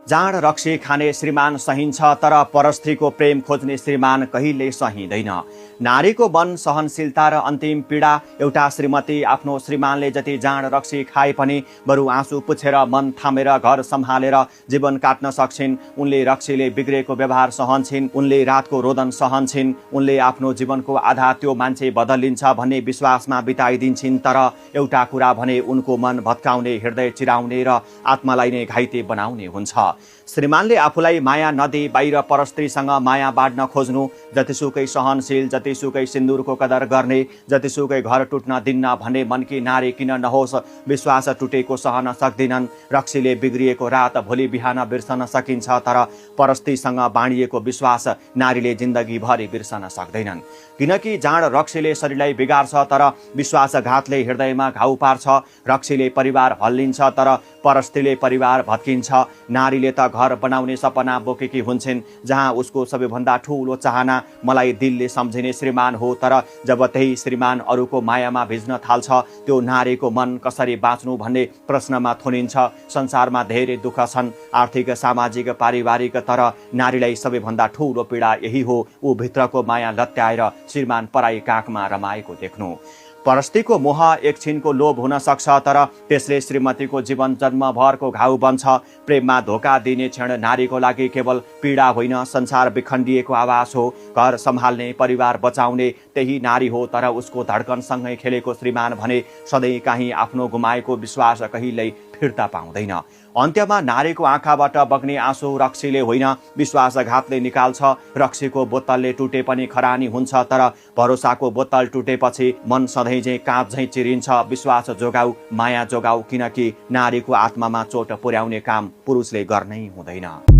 जाँड रक्सी खाने श्रीमान सहिन्छ तर परस्त्रीको प्रेम खोज्ने श्रीमान कहिल्यै सहिँदैन। नारीको मन सहनशीलता र अन्तिम पीडा। एउटा श्रीमती आफ्नो श्रीमानले जति जाँड रक्सी खाए पनि बरु आँसु पुछेर मन थामेर घर सम्हालेर जीवन काट्न सक्छिन्। उनले रक्सीले बिग्रेको व्यवहार सहन्छिन्, उनले रातको रोदन सहन्छिन्, उनले आफ्नो जीवनको आधा त्यो मान्छे बदलिन्छ भन्ने विश्वासमा बिताइदिन्छिन्। तर एउटा कुरा भने उनको मन भत्काउने, हृदय चिराउने र आत्मालाई नै घाइते बनाउने हुन्छ। श्रीमानले आफूलाई माया नदिई बाहिर परस्त्रीसँग माया बाँड्न खोज्नु, जतिसुकै सहनशील, जतिसुकै सिन्दुरको कदर गर्ने, जतिसुकै घर टुट्न दिन्न भन्ने मनकी नारी किन नहोस्, विश्वास टुटेको सहन सक्दिनन्। रक्सीले बिग्रिएको रात भोलि बिहान बिर्सन सकिन्छ तर परस्त्रीसँग बाँडिएको विश्वास नारीले जिन्दगीभरि बिर्सन सक्दैनन्। किनकि जाँड रक्सीले शरीरलाई बिगार्छ तर विश्वासघातले हृदयमा घाउ पार्छ। रक्सीले परिवार हल्लिन्छ तर परस्त्रीले परिवार भत्किन्छ। नारीले त घर बनाउने सपना बोकेकी हुन्छन्, जहाँ उसको सबैभन्दा ठुलो चाहना मलाई दिलले सम्झिने श्रीमान हो। तर जब त्यही श्रीमान अरूको मायामा भिज्न थाल्छ, त्यो नारीको मन कसरी बाँच्नु भन्ने प्रश्नमा थुनिन्छ। संसारमा धेरै दुःख छन्, आर्थिक, सामाजिक, पारिवारिक, तर नारीलाई सबैभन्दा ठुलो पीडा यही हो, ऊ भित्रको माया लत्याएर श्रीमान पराई काखमा रमाएको देख्नु। परस्त्रीको मोह एकछिनको लोभ हुन सक्छ तर त्यसले श्रीमतीको जीवन जन्मभरको घाउ बन्छ। प्रेममा धोका दिने क्षण नारीको लागि केवल पीडा होइन, संसार विखण्डिएको आवाज हो। घर सम्हाल्ने, परिवार बचाउने त्यही नारी हो, तर उसको धड्कनसँगै खेलेको श्रीमान भने सधैँ काहीँ आफ्नो गुमाएको विश्वास कहिल्यै फिर्ता पाउँदैन। अन्त्यमा नारीको आँखाबाट बग्ने आँसु रक्सीले होइन, विश्वासघातले निकाल्छ। रक्सीको बोतलले टुटे पनि खरानी हुन्छ, तर भरोसाको बोतल टुटेपछि मन सधैँ चाहिँ काँच झैँ चिरिन्छ। विश्वास जोगाऊ, माया जोगाऊ, किनकि नारीको आत्मामा चोट पुर्याउने काम पुरुषले गर्नै हुँदैन।